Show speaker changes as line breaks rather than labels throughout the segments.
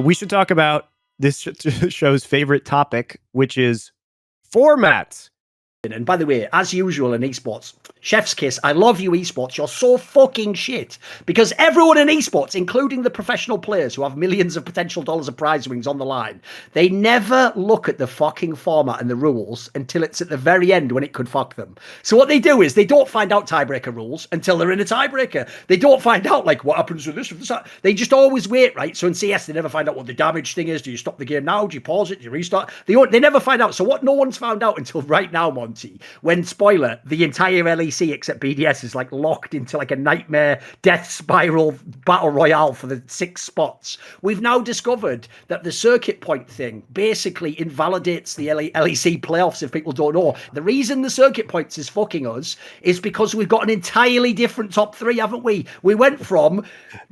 We should talk about this show's favorite topic, which is formats.
And by the way, as usual in esports, chef's kiss, I love you esports, you're so fucking shit. Because everyone in esports, including the professional players who have millions of potential dollars of prize wings on the line, they never look at the fucking format and the rules until it's at the very end when it could fuck them. So what they do is they don't find out tiebreaker rules until they're in a tiebreaker. They don't find out like what happens with this, with this. They just always wait, right? So in CS, they never find out what the damage thing is. Do you stop the game now? Do you pause it? Do you restart? They never find out. So what no one's found out until right now, Monty, when, spoiler, the entire LEC except BDS is like locked into like a nightmare death spiral battle royale for the 6 spots. We've now discovered that the circuit point thing basically invalidates the LEC playoffs, if people don't know. The reason the circuit points is fucking us is because we've got an entirely different top 3, haven't we? We went from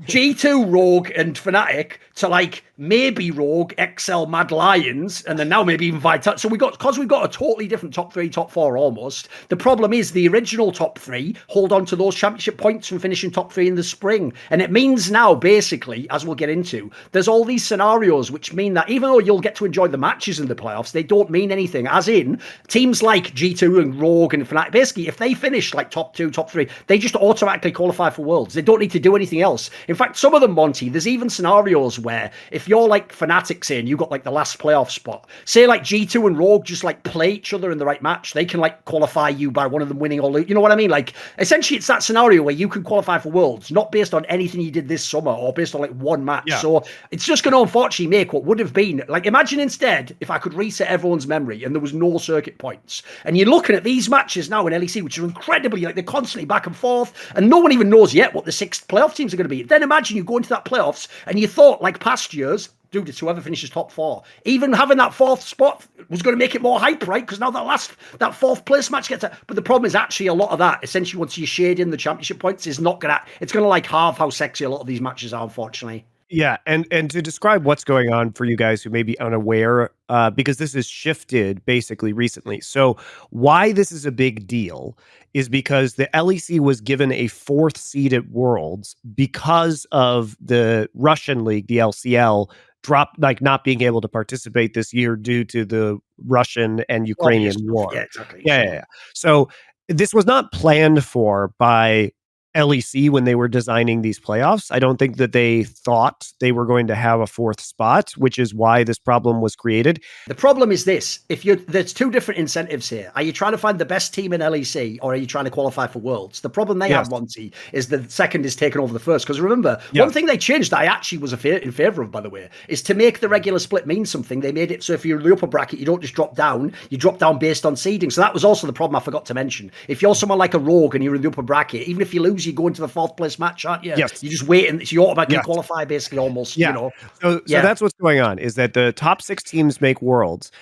G2, Rogue and Fnatic to like maybe Rogue, XL, Mad Lions, and then now maybe even Vitality. So because we've got a totally different top 3, top 4 almost. The problem is the original top 3 hold on to those championship points from finishing top 3 in the spring. And it means now, basically, as we'll get into, there's all these scenarios which mean that even though you'll get to enjoy the matches in the playoffs, they don't mean anything. As in, teams like G2 and Rogue and Fnatic, basically, if they finish like top 2, top 3, they just automatically qualify for Worlds. They don't need to do anything else. In fact, some of them, Monty, there's even scenarios where if you're like Fnatic, say, and you got like the last playoff spot, say like G2 and Rogue just like play each other in the right match, they can like qualify you by one of them winning or lose. You know what I mean? Like, essentially, it's that scenario where you can qualify for Worlds, not based on anything you did this summer or based on like one match. Yeah. So it's just going to unfortunately make what would have been, like, imagine instead if I could reset everyone's memory and there was no circuit points. And you're looking at these matches now in LEC, which are incredibly, like, they're constantly back and forth, and no one even knows yet what the 6th playoff teams are going to be. Then imagine you go into that playoffs and you thought, like past years, dude, it's whoever finishes top 4. Even having that 4th spot was going to make it more hype, right? Because now that 4th place match gets it. But the problem is actually a lot of that, essentially, once you shade in the championship points, is not gonna. It's gonna like halve how sexy a lot of these matches are, unfortunately.
Yeah, and to describe what's going on for you guys who may be unaware, because this has shifted basically recently. So why this is a big deal is because the LEC was given a 4th seed at Worlds because of the Russian league, the LCL, not being able to participate this year due to the Russian and Ukrainian war.
Yeah, exactly.
Yeah. So this was not planned for by LEC when they were designing these playoffs. I don't think that they thought they were going to have a 4th spot, which is why this problem was created.
The problem is this: there's 2 different incentives here. Are you trying to find the best team in LEC, or are you trying to qualify for Worlds? The problem they have, Monty, is the second is taken over the first. Because remember, one thing they changed that I actually was in favour of, by the way, is to make the regular split mean something. They made it so if you're in the upper bracket, you don't just drop down, you drop down based on seeding. So that was also the problem I forgot to mention. If you're someone like a Rogue and you're in the upper bracket, even if you lose, you go into the 4th place match, aren't you?
Yes.
You just wait and you automatically qualify, basically, almost. You know.
So that's what's going on, is that the top 6 teams make Worlds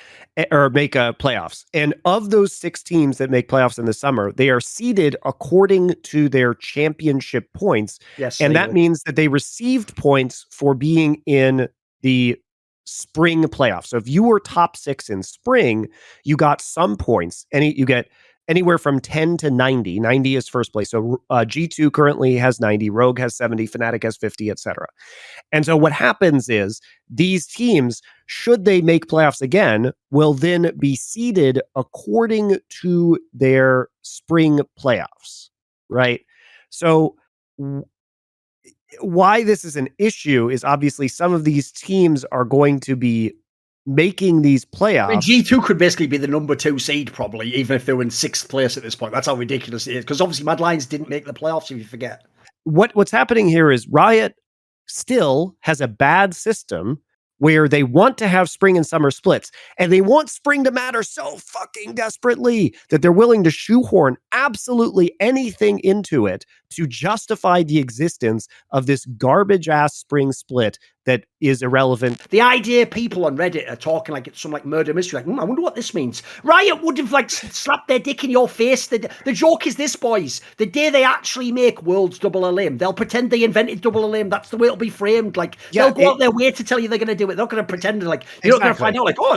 or make playoffs. And of those 6 teams that make playoffs in the summer, they are seeded according to their championship points.
Yes.
And that means that they received points for being in the spring playoffs. So if you were top 6 in spring, you got some points. You get anywhere from 10 to 90. 90 is first place. So G2 currently has 90, Rogue has 70, Fnatic has 50, etc. And so what happens is these teams, should they make playoffs again, will then be seeded according to their spring playoffs, right? So why this is an issue is obviously some of these teams are going to be making these playoffs.
I mean, G2 could basically be the number 2 seed, probably, even if they were in 6th place at this point. That's how ridiculous it is. Because obviously Mad Lions didn't make the playoffs, if you forget.
What's happening here is Riot still has a bad system where they want to have spring and summer splits, and they want spring to matter so fucking desperately that they're willing to shoehorn absolutely anything into it to justify the existence of this garbage ass spring split that is irrelevant.
The idea people on Reddit are talking like it's some like murder mystery, like, I wonder what this means. Riot would have like slapped their dick in your face. The joke is this, boys. The day they actually make Worlds double LM, they'll pretend they invented double LM. That's the way it'll be framed. Like, they'll go out their way to tell you they're going to do it. They're not going to pretend to, like, you're not going to find out like, oh,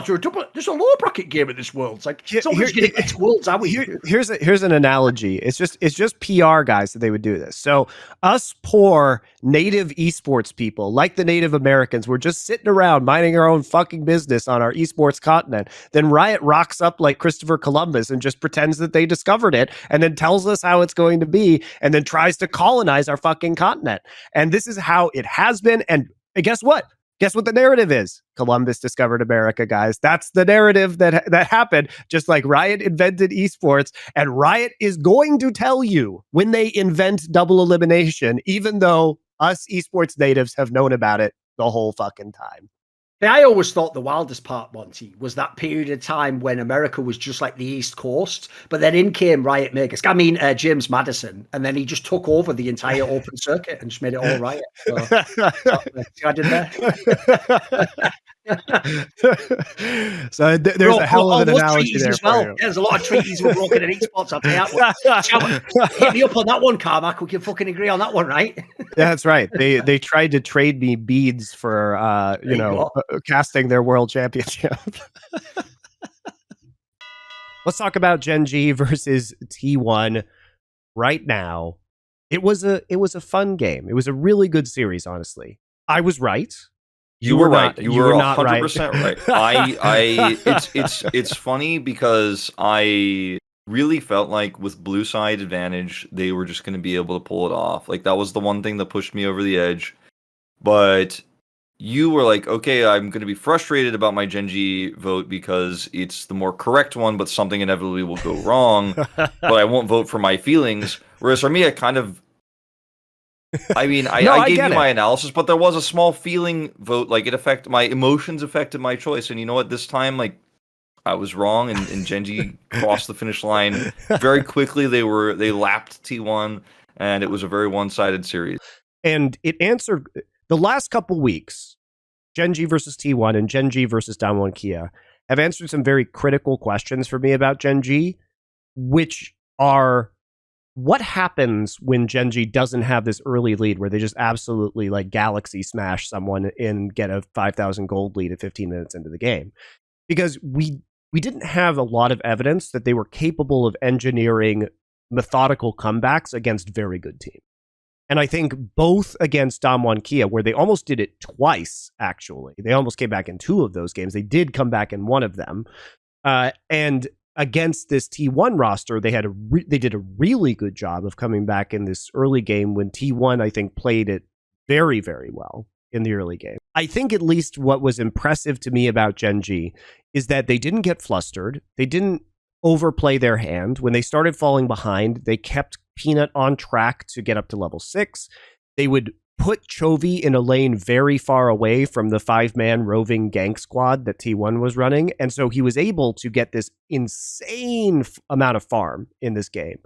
there's a lower bracket game at this Worlds. Like, it's always going to get Worlds, are we?
Here's an analogy analogy. It's just PR guys that they would do this. So us poor native esports people, like the Native Americans, we're just sitting around minding our own fucking business on our esports continent. Then Riot rocks up like Christopher Columbus and just pretends that they discovered it and then tells us how it's going to be and then tries to colonize our fucking continent. And this is how it has been. And guess what? Guess what the narrative is? Columbus discovered America, guys. That's the narrative that happened. Just like Riot invented esports, and Riot is going to tell you when they invent double elimination, even though us esports natives have known about it the whole fucking time.
I always thought the wildest part, Monty, was that period of time when America was just like the East Coast, but then in came Riot makers. I mean, James Madison, and then he just took over the entire open circuit and just made it all Riot. So, I did there.
So there's a hell of an analogy there
as well.
for you.
There's a lot of treaties were broken in esports. I'll tell you. Hit me up on that one, Carmack. We can fucking agree on that one, right?
Yeah, that's right. They tried to trade me beads for casting their world championship. Let's talk about Gen.G versus T1 right now. It was a fun game. It was a really good series, honestly. I was right.
You were right. You were 100% right. It's funny because I really felt like with blue side advantage, they were just going to be able to pull it off. Like that was the one thing that pushed me over the edge. But you were like, okay, I'm going to be frustrated about my Gen.G vote because it's the more correct one, but something inevitably will go wrong. But I won't vote for my feelings. Whereas for me, I kind of, I mean, I gave you my analysis, but there was a small feeling vote. Like my emotions affected my choice. And you know what? This time, like, I was wrong, and Gen.G crossed the finish line very quickly. They lapped T1, and it was a very one-sided series.
And it answered the last couple weeks. Gen.G versus T1 and Gen.G versus Damwon Kia have answered some very critical questions for me about Gen.G, which are what happens when Gen.G doesn't have this early lead where they just absolutely like galaxy smash someone and get a 5,000 gold lead at 15 minutes into the game, because we didn't have a lot of evidence that they were capable of engineering methodical comebacks against very good teams. And I think both against Damwon Kia, where they almost did it twice, actually. They almost came back in 2 of those games. They did come back in 1 of them. And against this T1 roster, they did a really good job of coming back in this early game when T1, I think, played it very, very well in the early game. I think at least what was impressive to me about Gen.G is that they didn't get flustered. They didn't overplay their hand. When they started falling behind, they kept Peanut on track to get up to level 6. They would put Chovy in a lane very far away from the 5-man roving gank squad that T1 was running. And so he was able to get this insane amount of farm in this game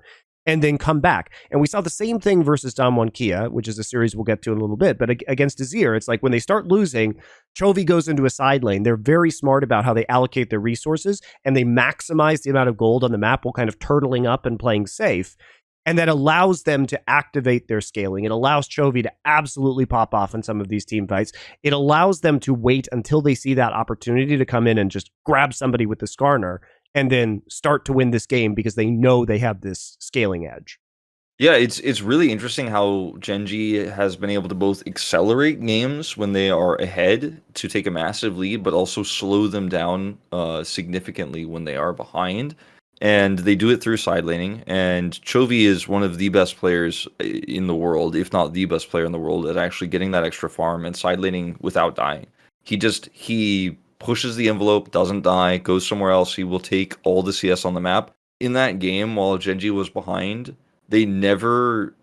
and then come back. And we saw the same thing versus Damwon Kia, which is a series we'll get to in a little bit. But against Azir, it's like when they start losing, Chovy goes into a side lane. They're very smart about how they allocate their resources, and they maximize the amount of gold on the map while kind of turtling up and playing safe. And that allows them to activate their scaling. It allows Chovy to absolutely pop off in some of these team fights. It allows them to wait until they see that opportunity to come in and just grab somebody with the Skarner and then start to win this game because they know they have this scaling edge.
Yeah, it's really interesting how Gen.G has been able to both accelerate games when they are ahead to take a massive lead, but also slow them down significantly when they are behind. And they do it through side laning. And Chovy is one of the best players in the world, if not the best player in the world, at actually getting that extra farm and side laning without dying. He pushes the envelope, doesn't die, goes somewhere else. He will take all the CS on the map. In that game, while Gen.G was behind, they never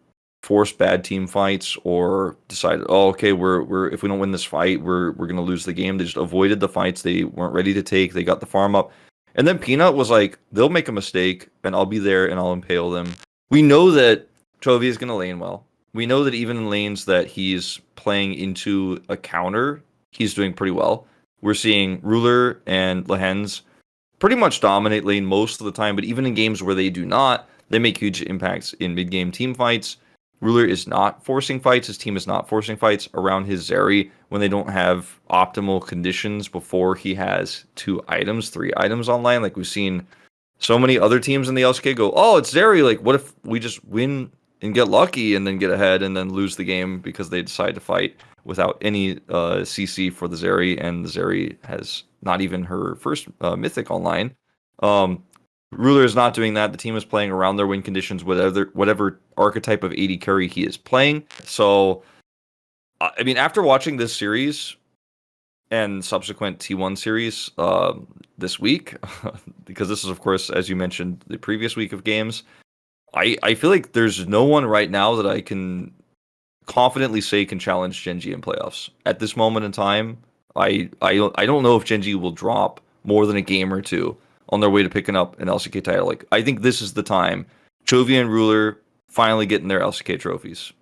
forced bad team fights or decided, oh, okay, we're if we don't win this fight, we're gonna lose the game. They just avoided the fights they weren't ready to take. They got the farm up. And then Peanut was like, they'll make a mistake, and I'll be there, and I'll impale them. We know that Chovy is going to lane well. We know that even in lanes that he's playing into a counter, he's doing pretty well. We're seeing Ruler and Lehens pretty much dominate lane most of the time, but even in games where they do not, they make huge impacts in mid-game team fights. Ruler is not forcing fights. His team is not forcing fights around his Zeri when they don't have optimal conditions before he has 3 items online. Like we've seen so many other teams in the LCK go, oh, it's Zeri. Like, what if we just win and get lucky and then get ahead and then lose the game because they decide to fight without any CC for the Zeri, and the Zeri has not even her first Mythic online. Ruler is not doing that. The team is playing around their win conditions, whatever archetype of AD carry he is playing. So, I mean, after watching this series and subsequent T1 series this week, because this is, of course, as you mentioned, the previous week of games, I feel like there's no one right now that I can confidently say can challenge Gen.G in playoffs. At this moment in time, I don't know if Gen.G will drop more than a game or two on their way to picking up an LCK title. Like, I think this is the time. Chovy and Ruler finally getting their LCK trophies.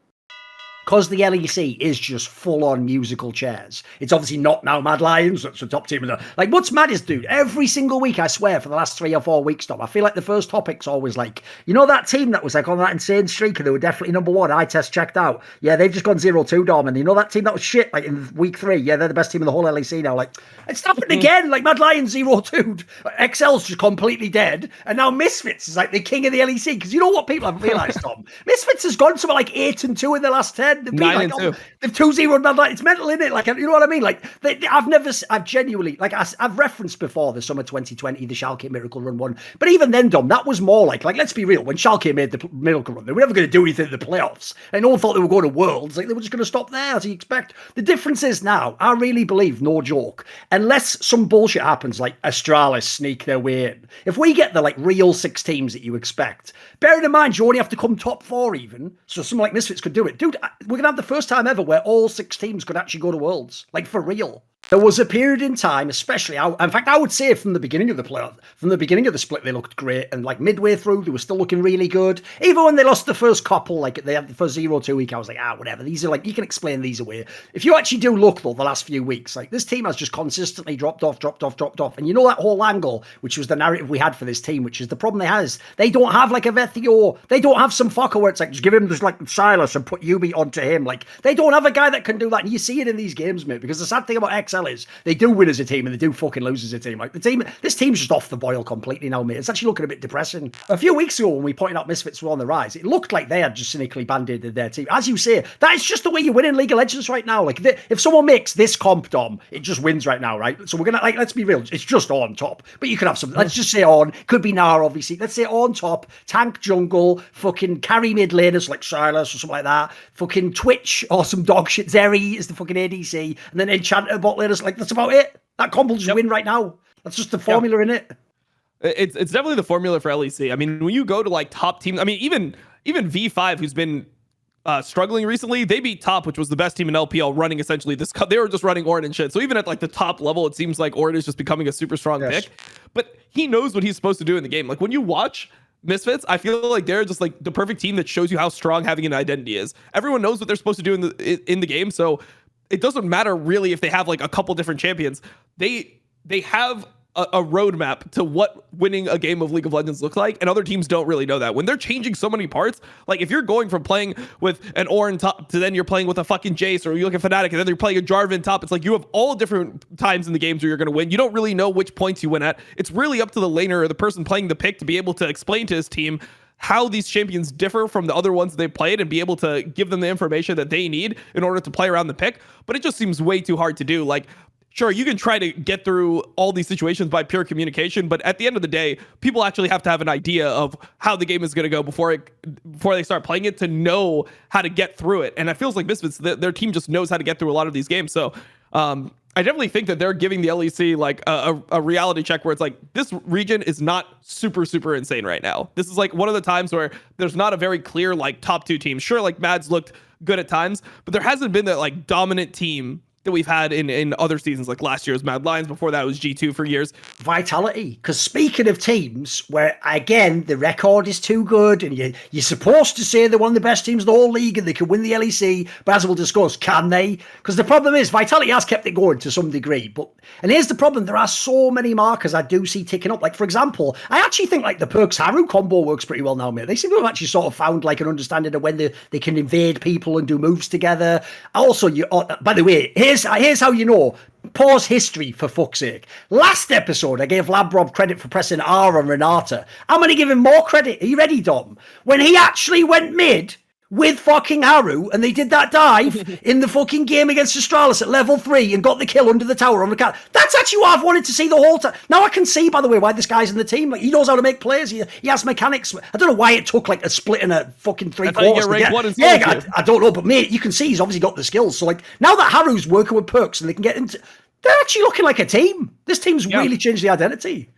Because the LEC is just full-on musical chairs. It's obviously not now Mad Lions, that's the top team. Like, what's mad is, dude, every single week, I swear, for the last 3 or 4 weeks, Tom, I feel like the first topic's always like, you know that team that was like on that insane streak and they were definitely number 1, I test checked out. Yeah, they've just gone 0-2, Dom. And you know that team that was shit, like in week 3? Yeah, they're the best team in the whole LEC now. Like, it's happened again. Like, Mad Lions 0-2. XL's just completely dead. And now Misfits is like the king of the LEC. Because you know what people haven't realised, Tom? Misfits has gone somewhere like 8-2 in the last 10. They've been
9-2.
They've 2-0 Mad Lions. It's mental, isn't it? Like, you know what I mean? Like, I've genuinely, like, I've referenced before the summer 2020, the Schalke Miracle Run one. But even then, Dom, that was more like, let's be real. When Schalke made the Miracle Run, they were never going to do anything in the playoffs. And no one thought they were going to Worlds. Like, they were just going to stop there, as you expect. The difference is now, I really believe, no joke, unless some bullshit happens, like Astralis sneak their way in. If we get the, like, real 6 teams that you expect, bearing in mind, you only have to come top 4 even, so someone like Misfits could do it. Dude, we're going to have the first time ever where all 6 teams could actually go to Worlds. Like, for real. There was a period in time, especially, in fact, I would say from the beginning of the playoff, from the beginning of the split, they looked great. And like midway through, they were still looking really good. Even when they lost the first couple, like they had the first 0-2 week, I was like, whatever. These are like, you can explain these away. If you actually do look, though, the last few weeks, like this team has just consistently dropped off. And you know that whole angle, which was the narrative we had for this team, which is the problem they has. They don't have like a Vethio. They don't have some fucker where it's like, just give him just like Silas and put Yubi onto him. Like, they don't have a guy that can do that. And you see it in these games, mate, because the sad thing about XL is they do win as a team and they do fucking lose as a team. Like this team's just off the boil completely now, mate. It's actually looking a bit depressing. A few weeks ago when we pointed out Misfits were on the rise, it looked like they had just cynically band-aided their team. As you say, that is just the way you win in League of Legends right now. Like if someone makes this comp, Dom, it just wins right now, right? So we're gonna let's be real, it's just on top. But you could have something. Let's just say on. Could be Nara, obviously. Let's say on top, tank jungle, fucking carry mid laners like Silas or something like that. Fucking Twitch or some dog shit. Zeri is the fucking ADC, and then Enchanter bot laners. Like that's about it. That comp will just win right now. That's just the formula in it.
It's definitely the formula for LEC. I mean, when you go to like top teams, I mean, even V5, who's been struggling recently, they beat Top, which was the best team in LPL, running essentially this. They were just running Ornn and shit. So even at like the top level, it seems like Ornn is just becoming a super strong pick. But he knows what he's supposed to do in the game. Like when you watch Misfits, I feel like they're just like the perfect team that shows you how strong having an identity is. Everyone knows what they're supposed to do in the game, so it doesn't matter really if they have like a couple different champions. They have a roadmap to what winning a game of League of Legends looks like, and other teams don't really know that. When they're changing so many parts, like if you're going from playing with an Ornn top to then you're playing with a fucking Jace, or you look at Fnatic and then you're playing a Jarvan top, it's like you have all different times in the games where you're going to win. You don't really know which points you win at. It's really up to the laner or the person playing the pick to be able to explain to his team how these champions differ from the other ones they've played and be able to give them the information that they need in order to play around the pick. But it just seems way too hard to do. Like, sure, you can try to get through all these situations by pure communication, but at the end of the day, people actually have to have an idea of how the game is going to go before they start playing it to know how to get through it. And it feels like Misfits, their team just knows how to get through a lot of these games. So I definitely think that they're giving the LEC like a reality check where it's like, this region is not super insane right now. This is like one of the times where there's not a very clear like top 2 teams. Sure, like Mads looked good at times, but there hasn't been that like dominant team that we've had in other seasons. Like last year was Mad Lions, before that was G2 for years.
Vitality. Because speaking of teams where, again, the record is too good and you're supposed to say they're one of the best teams in the whole league and they can win the LEC, but as we'll discuss, can they? Because the problem is Vitality has kept it going to some degree. And here's the problem. There are so many markers I do see ticking up. Like, for example, I actually think like the Perks Haru combo works pretty well now, mate. They seem to have actually sort of found like an understanding of when they can invade people and do moves together. Also, by the way, here's here's how you know. Pause history, for fuck's sake. Last episode, I gave Labrob credit for pressing R on Renata. I'm going to give him more credit. Are you ready, Dom? When he actually went mid with fucking Haru and they did that dive in the fucking game against Astralis at level 3 and got the kill under the tower on the cat. That's actually what I've wanted to see the whole time. Now I can see, by the way, why this guy's in the team. Like, he knows how to make plays. He has mechanics. I don't know why it took like a split in a fucking 3 quarters. Yeah, I don't know, but mate, you can see he's obviously got the skills. So like now that Haru's working with perks and they can get into, they're actually looking like a team. This team's really changed the identity.